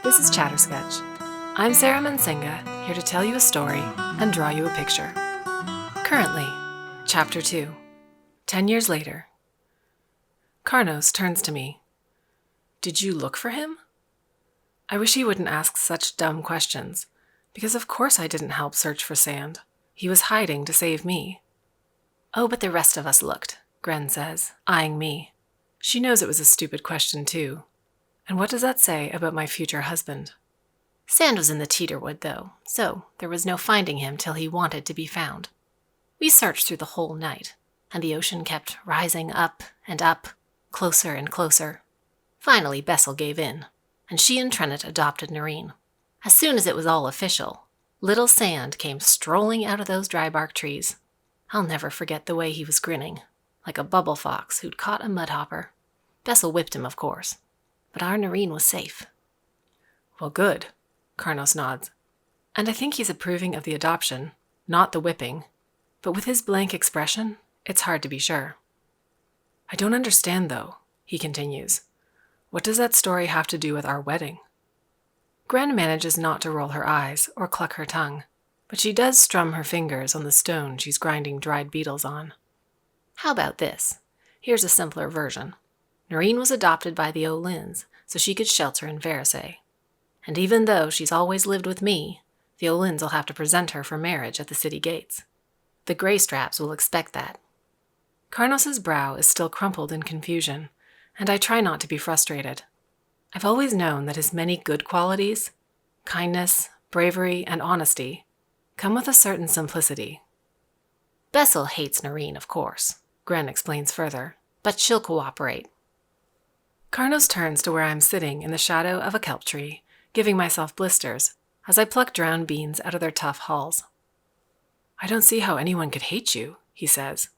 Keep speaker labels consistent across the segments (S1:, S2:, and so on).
S1: This is Chatter Sketch. I'm Sarah Mansinga, here to tell you a story and draw you a picture. Currently, Chapter 2. 10 years later. Carnos turns to me. Did you look for him? I wish he wouldn't ask such dumb questions, because of course I didn't help search for Sand. He was hiding to save me. Oh, but the rest of us looked, Gren says, eyeing me. She knows it was a stupid question too. And what does that say about my future husband? Sand was in the Teeterwood, though, so there was no finding him till he wanted to be found. We searched through the whole night, and the ocean kept rising up and up, closer and closer. Finally, Bessel gave in, and she and Trenet adopted Nerene. As soon as it was all official, little Sand came strolling out of those dry bark trees. I'll never forget the way he was grinning, like a bubble fox who'd caught a mudhopper. Bessel whipped him, of course, but our Nerene was safe. Well, good, Carnos nods. And I think he's approving of the adoption, not the whipping. But with his blank expression, it's hard to be sure. I don't understand, though, he continues. What does that story have to do with our wedding? Gren manages not to roll her eyes or cluck her tongue, but she does strum her fingers on the stone she's grinding dried beetles on. How about this? Here's a simpler version. Nerene was adopted by the O'Lyns so she could shelter in Versailles. And even though she's always lived with me, the O'Lyns will have to present her for marriage at the city gates. The Greystraps will expect that. Carnos's brow is still crumpled in confusion, and I try not to be frustrated. I've always known that his many good qualities, kindness, bravery, and honesty, come with a certain simplicity. Bessel hates Nerene, of course, Gren explains further, but she'll cooperate. Carnos turns to where I'm sitting in the shadow of a kelp tree, giving myself blisters as I pluck drowned beans out of their tough hulls. I don't see how anyone could hate you, he says.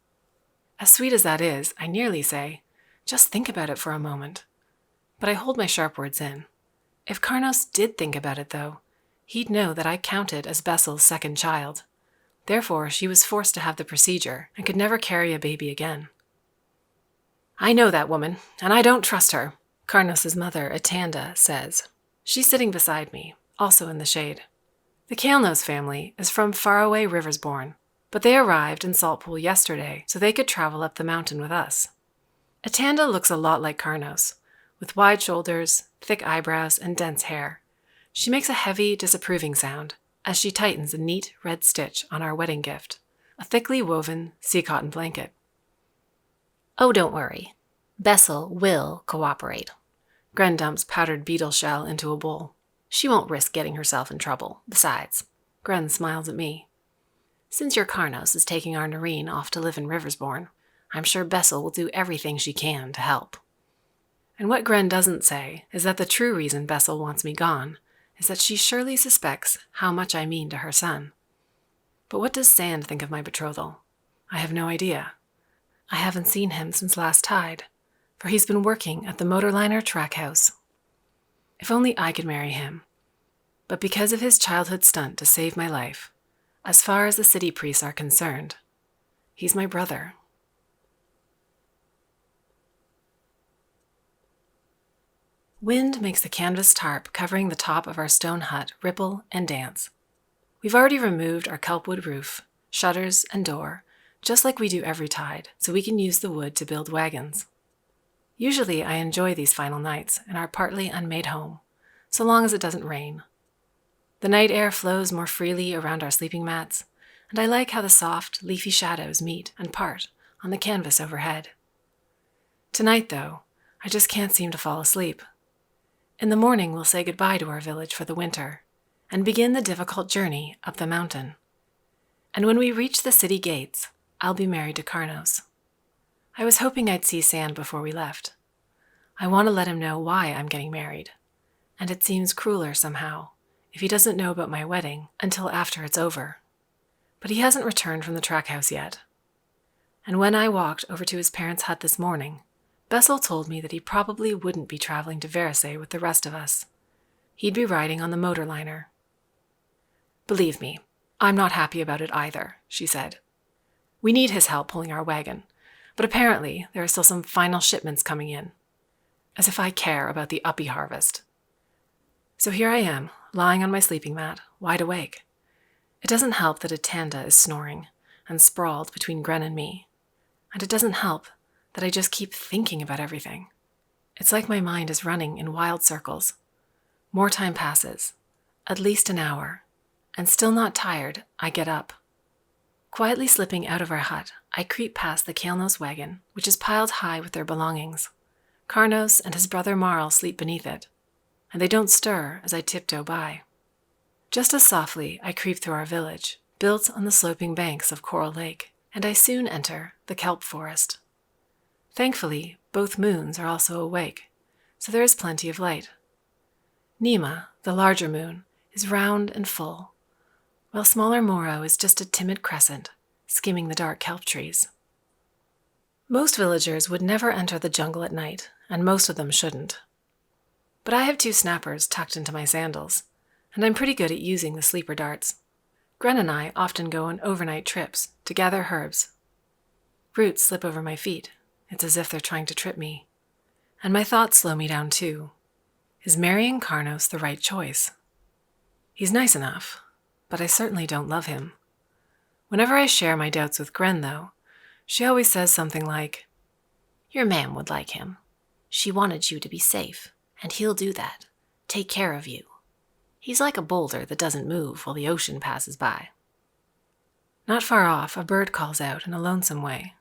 S1: As sweet as that is, I nearly say, just think about it for a moment. But I hold my sharp words in. If Carnos did think about it, though, he'd know that I counted as Bessel's second child. Therefore, she was forced to have the procedure and could never carry a baby again. I know that woman, and I don't trust her, Carnos's mother, Atanda, says. She's sitting beside me, also in the shade. The Kalenose family is from faraway Riversbourne, but they arrived in Saltpool yesterday so they could travel up the mountain with us. Atanda looks a lot like Carnos, with wide shoulders, thick eyebrows, and dense hair. She makes a heavy, disapproving sound as she tightens a neat red stitch on our wedding gift, a thickly woven sea cotton blanket. Oh, don't worry. Bessel will cooperate. Gren dumps powdered beetle shell into a bowl. She won't risk getting herself in trouble. Besides, Gren smiles at me. Since your Carnos is taking our Nerene off to live in Riversbourne, I'm sure Bessel will do everything she can to help. And what Gren doesn't say is that the true reason Bessel wants me gone is that she surely suspects how much I mean to her son. But what does Sand think of my betrothal? I have no idea. I haven't seen him since last tide, for he's been working at the motorliner track house. If only I could marry him. But because of his childhood stunt to save my life, as far as the city priests are concerned, he's my brother. Wind makes the canvas tarp covering the top of our stone hut ripple and dance. We've already removed our kelpwood roof, shutters, and door, just like we do every tide, so we can use the wood to build wagons. Usually I enjoy these final nights in our partly unmade home, so long as it doesn't rain. The night air flows more freely around our sleeping mats, and I like how the soft, leafy shadows meet and part on the canvas overhead. Tonight, though, I just can't seem to fall asleep. In the morning we'll say goodbye to our village for the winter, and begin the difficult journey up the mountain. And when we reach the city gates, I'll be married to Carnos. I was hoping I'd see Sand before we left. I want to let him know why I'm getting married, and it seems crueler somehow if he doesn't know about my wedding until after it's over. But he hasn't returned from the track house yet. And when I walked over to his parents' hut this morning, Bessel told me that he probably wouldn't be traveling to Versailles with the rest of us. He'd be riding on the motorliner. Believe me, I'm not happy about it either, she said. We need his help pulling our wagon, but apparently there are still some final shipments coming in. As if I care about the uppy harvest. So here I am, lying on my sleeping mat, wide awake. It doesn't help that Atanda is snoring and sprawled between Gren and me. And it doesn't help that I just keep thinking about everything. It's like my mind is running in wild circles. More time passes, at least an hour, and still not tired, I get up. Quietly slipping out of our hut, I creep past the Kaelnos wagon, which is piled high with their belongings. Carnos and his brother Marl sleep beneath it, and they don't stir as I tiptoe by. Just as softly, I creep through our village, built on the sloping banks of Coral Lake, and I soon enter the kelp forest. Thankfully, both moons are also awake, so there is plenty of light. Nima, the larger moon, is round and full, while smaller Moro is just a timid crescent, skimming the dark kelp trees. Most villagers would never enter the jungle at night, and most of them shouldn't. But I have 2 snappers tucked into my sandals, and I'm pretty good at using the sleeper darts. Gren and I often go on overnight trips to gather herbs. Roots slip over my feet. It's as if they're trying to trip me. And my thoughts slow me down too. Is marrying Carnos the right choice? He's nice enough, but I certainly don't love him. Whenever I share my doubts with Gren, though, she always says something like, "Your mam would like him. She wanted you to be safe, and he'll do that. Take care of you. He's like a boulder that doesn't move while the ocean passes by." Not far off, a bird calls out in a lonesome way.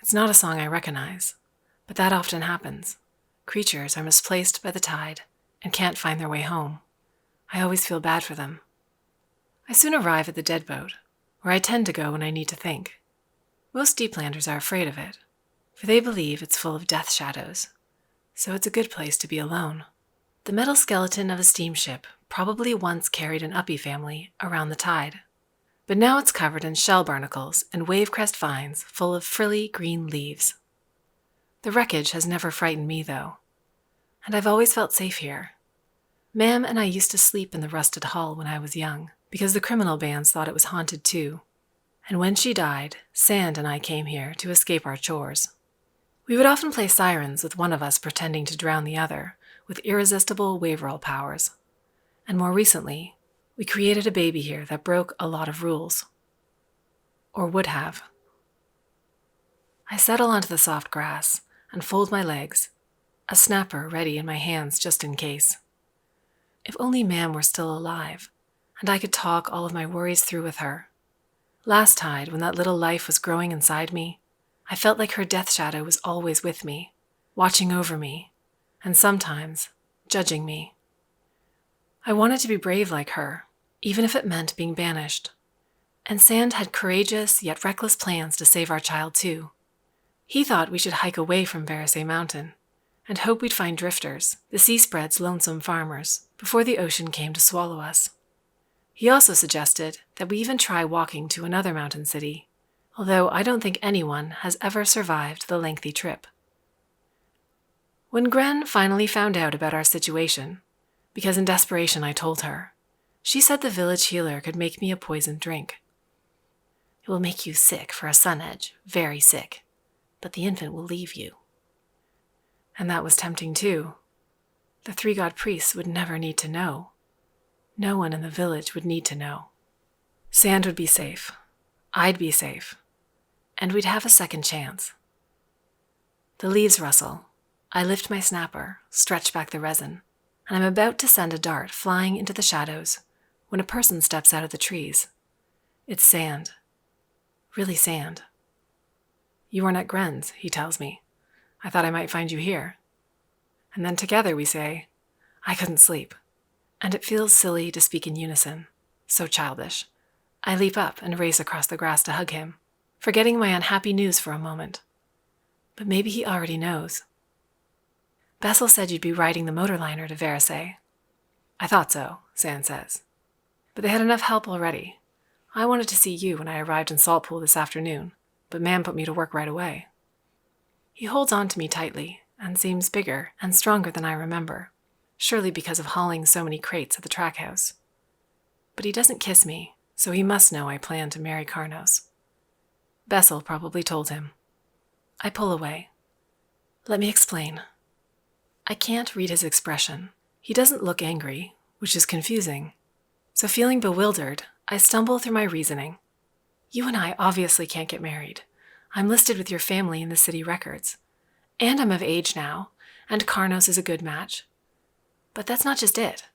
S1: It's not a song I recognize, but that often happens. Creatures are misplaced by the tide and can't find their way home. I always feel bad for them. I soon arrive at the dead boat, where I tend to go when I need to think. Most Deeplanders are afraid of it, for they believe it's full of death shadows, so it's a good place to be alone. The metal skeleton of a steamship probably once carried an Uppy family around the tide, but now it's covered in shell barnacles and wavecrest vines full of frilly green leaves. The wreckage has never frightened me, though, and I've always felt safe here. Mam and I used to sleep in the rusted hull when I was young, because the criminal bands thought it was haunted too, and when she died, Sand and I came here to escape our chores. We would often play sirens with one of us pretending to drown the other with irresistible waverall powers, and more recently, we created a baby here that broke a lot of rules. Or would have. I settle onto the soft grass and fold my legs, a snapper ready in my hands just in case. If only Mam were still alive, and I could talk all of my worries through with her. Last tide, when that little life was growing inside me, I felt like her death shadow was always with me, watching over me, and sometimes judging me. I wanted to be brave like her, even if it meant being banished. And Sand had courageous yet reckless plans to save our child too. He thought we should hike away from Verisay Mountain and hope we'd find drifters, the sea spread's lonesome farmers, before the ocean came to swallow us. He also suggested that we even try walking to another mountain city, although I don't think anyone has ever survived the lengthy trip. When Gren finally found out about our situation, because in desperation I told her, she said the village healer could make me a poisoned drink. "It will make you sick for a sun edge, very sick, but the infant will leave you." And that was tempting too. The 3 god priests would never need to know. No one in the village would need to know. Sand would be safe. I'd be safe. And we'd have a second chance. The leaves rustle. I lift my snapper, stretch back the resin, and I'm about to send a dart flying into the shadows when a person steps out of the trees. It's Sand. Really Sand. "You weren't at Gren's," he tells me. "I thought I might find you here." And then together we say, "I couldn't sleep." And it feels silly to speak in unison. So childish. I leap up and race across the grass to hug him, forgetting my unhappy news for a moment. But maybe he already knows. "Bessel said you'd be riding the motorliner to Verisay." "I thought so," Sand says. "But they had enough help already. I wanted to see you when I arrived in Saltpool this afternoon, but Mam put me to work right away." He holds on to me tightly and seems bigger and stronger than I remember, surely because of hauling so many crates at the track house. But he doesn't kiss me, so he must know I plan to marry Carnos. Bessel probably told him. I pull away. "Let me explain." I can't read his expression. He doesn't look angry, which is confusing. So feeling bewildered, I stumble through my reasoning. You and I obviously can't get married. I'm listed with your family in the city records. And I'm of age now, and Karnos is a good match. But that's not just it.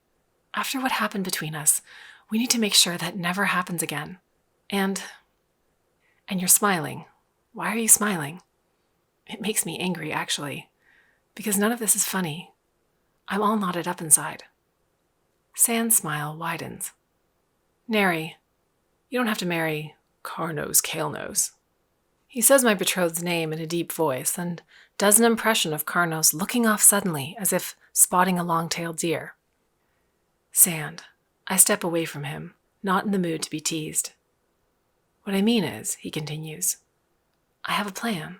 S1: After what happened between us, we need to make sure that never happens again. And you're smiling. Why are you smiling? It makes me angry, actually, because none of this is funny. I'm all knotted up inside. Sand's smile widens. Neri, you don't have to marry Karnos Kalenose. He says my betrothed's name in a deep voice and does an impression of Karnos looking off suddenly as if spotting a long-tailed deer. Sand. I step away from him, not in the mood to be teased. What I mean is, he continues, I have a plan,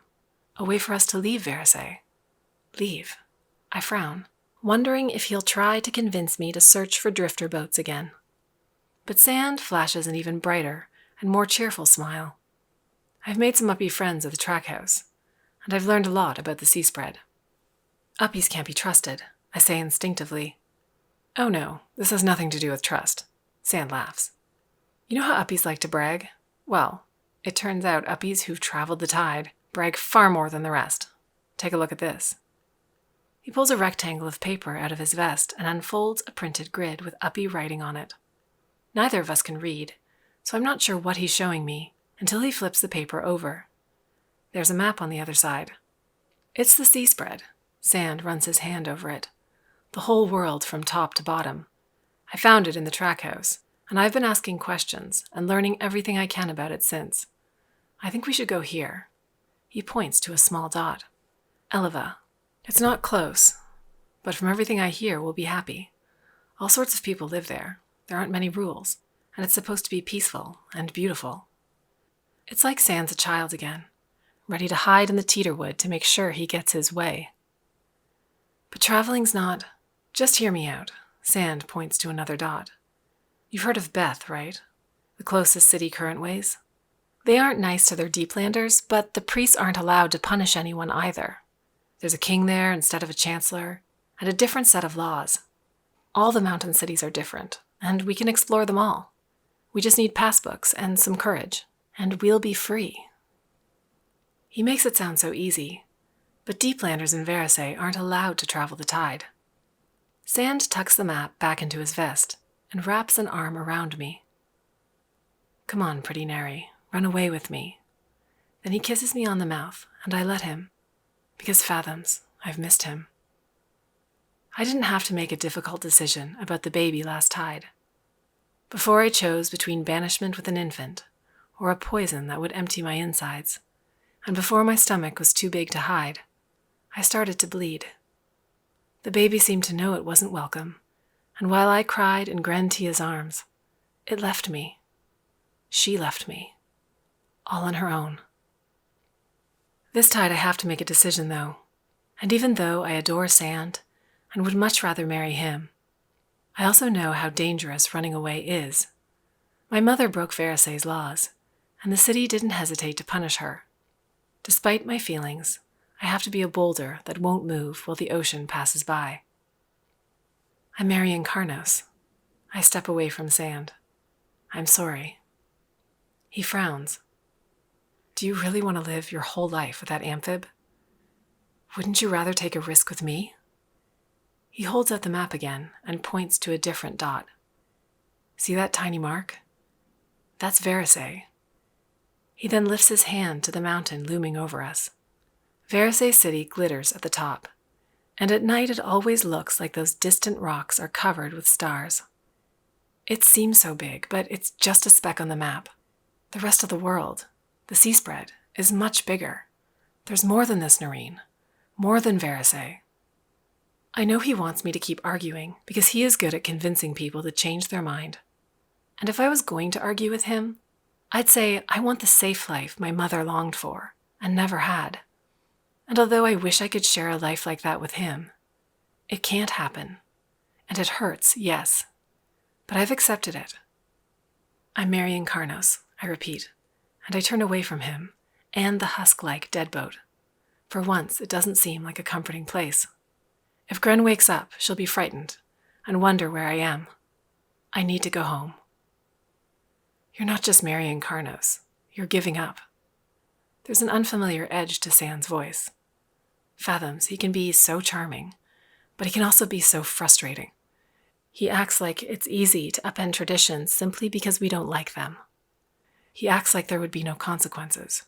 S1: a way for us to leave Versailles. Leave. I frown, wondering if he'll try to convince me to search for drifter boats again. But Sand flashes an even brighter and more cheerful smile. I've made some uppy friends at the track house, and I've learned a lot about the sea spread. Uppies can't be trusted, I say instinctively. Oh no, this has nothing to do with trust. Sand laughs. You know how uppies like to brag? Well, it turns out uppies who've traveled the tide brag far more than the rest. Take a look at this. He pulls a rectangle of paper out of his vest and unfolds a printed grid with uppy writing on it. Neither of us can read, so I'm not sure what he's showing me until he flips the paper over. There's a map on the other side. It's the sea spread. Sand runs his hand over it. The whole world from top to bottom. I found it in the track house, and I've been asking questions and learning everything I can about it since. I think we should go here. He points to a small dot. Eleva. It's not close, but from everything I hear, we'll be happy. All sorts of people live there. There aren't many rules, and it's supposed to be peaceful and beautiful. It's like Sand's a child again, ready to hide in the teeterwood to make sure he gets his way. But traveling's not... Just hear me out. Sand points to another dot. You've heard of Beth, right? The closest city current ways? They aren't nice to their deeplanders, but the priests aren't allowed to punish anyone either. There's a king there instead of a chancellor, and a different set of laws. All the mountain cities are different, and we can explore them all. We just need passbooks and some courage, and we'll be free. He makes it sound so easy, but deeplanders in Versailles aren't allowed to travel the tide. Sand tucks the map back into his vest and wraps an arm around me. Come on, pretty Neri, run away with me. Then he kisses me on the mouth, and I let him. Because fathoms, I've missed him. I didn't have to make a difficult decision about the baby last tide. Before I chose between banishment with an infant or a poison that would empty my insides, and before my stomach was too big to hide, I started to bleed. The baby seemed to know it wasn't welcome, and while I cried in Grandtia's arms, it left me. She left me, all on her own. This tide I have to make a decision, though, and even though I adore Sand and would much rather marry him, I also know how dangerous running away is. My mother broke Versailles' laws, and the city didn't hesitate to punish her. Despite my feelings, I have to be a boulder that won't move while the ocean passes by. I'm marrying Karnos. I step away from Sand. I'm sorry. He frowns. Do you really want to live your whole life with that amphib? Wouldn't you rather take a risk with me? He holds out the map again and points to a different dot. See that tiny mark? That's Versailles. He then lifts his hand to the mountain looming over us. Versailles City glitters at the top, and at night it always looks like those distant rocks are covered with stars. It seems so big, but it's just a speck on the map. The rest of the world, the sea spread, is much bigger. There's more than this, Nerene. More than Versailles. I know he wants me to keep arguing because he is good at convincing people to change their mind. And if I was going to argue with him, I'd say I want the safe life my mother longed for and never had. And although I wish I could share a life like that with him, it can't happen. And it hurts, yes. But I've accepted it. I'm marrying Karnos, I repeat, and I turn away from him and the husk-like deadboat. For once, it doesn't seem like a comforting place. If Gren wakes up, she'll be frightened, and wonder where I am. I need to go home. You're not just marrying Carnos. You're giving up. There's an unfamiliar edge to Sand's voice. Fathoms, he can be so charming, but he can also be so frustrating. He acts like it's easy to upend traditions simply because we don't like them. He acts like there would be no consequences.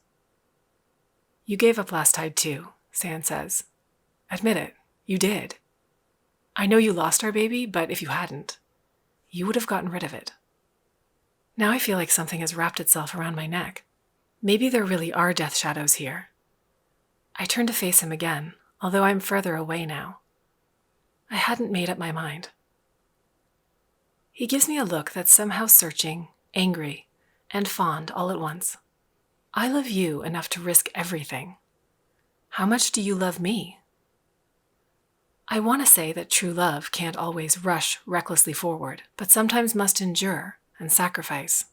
S1: You gave up last tide too, Sand says. Admit it, you did. I know you lost our baby, but if you hadn't, you would have gotten rid of it. Now I feel like something has wrapped itself around my neck. Maybe there really are death shadows here. I turn to face him again, although I'm further away now. I hadn't made up my mind. He gives me a look that's somehow searching, angry, and fond all at once. I love you enough to risk everything. How much do you love me? I want to say that true love can't always rush recklessly forward, but sometimes must endure and sacrifice.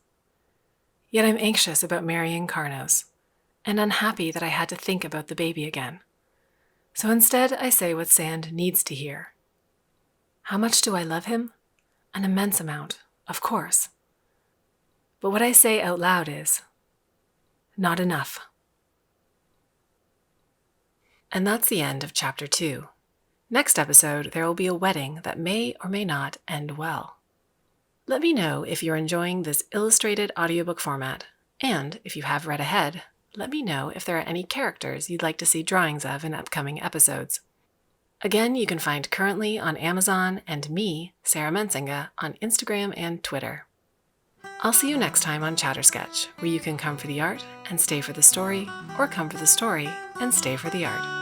S1: Yet I'm anxious about marrying Carnos, and unhappy that I had to think about the baby again. So instead, I say what Sand needs to hear. How much do I love him? An immense amount, of course. But what I say out loud is, not enough. And that's the end of Chapter 2. Next episode, there will be a wedding that may or may not end well. Let me know if you're enjoying this illustrated audiobook format, and if you have read ahead, let me know if there are any characters you'd like to see drawings of in upcoming episodes. Again, you can find Currently on Amazon and me, Sarah Mensinga, on Instagram and Twitter. I'll see you next time on Chatter Sketch, where you can come for the art and stay for the story, or come for the story and stay for the art.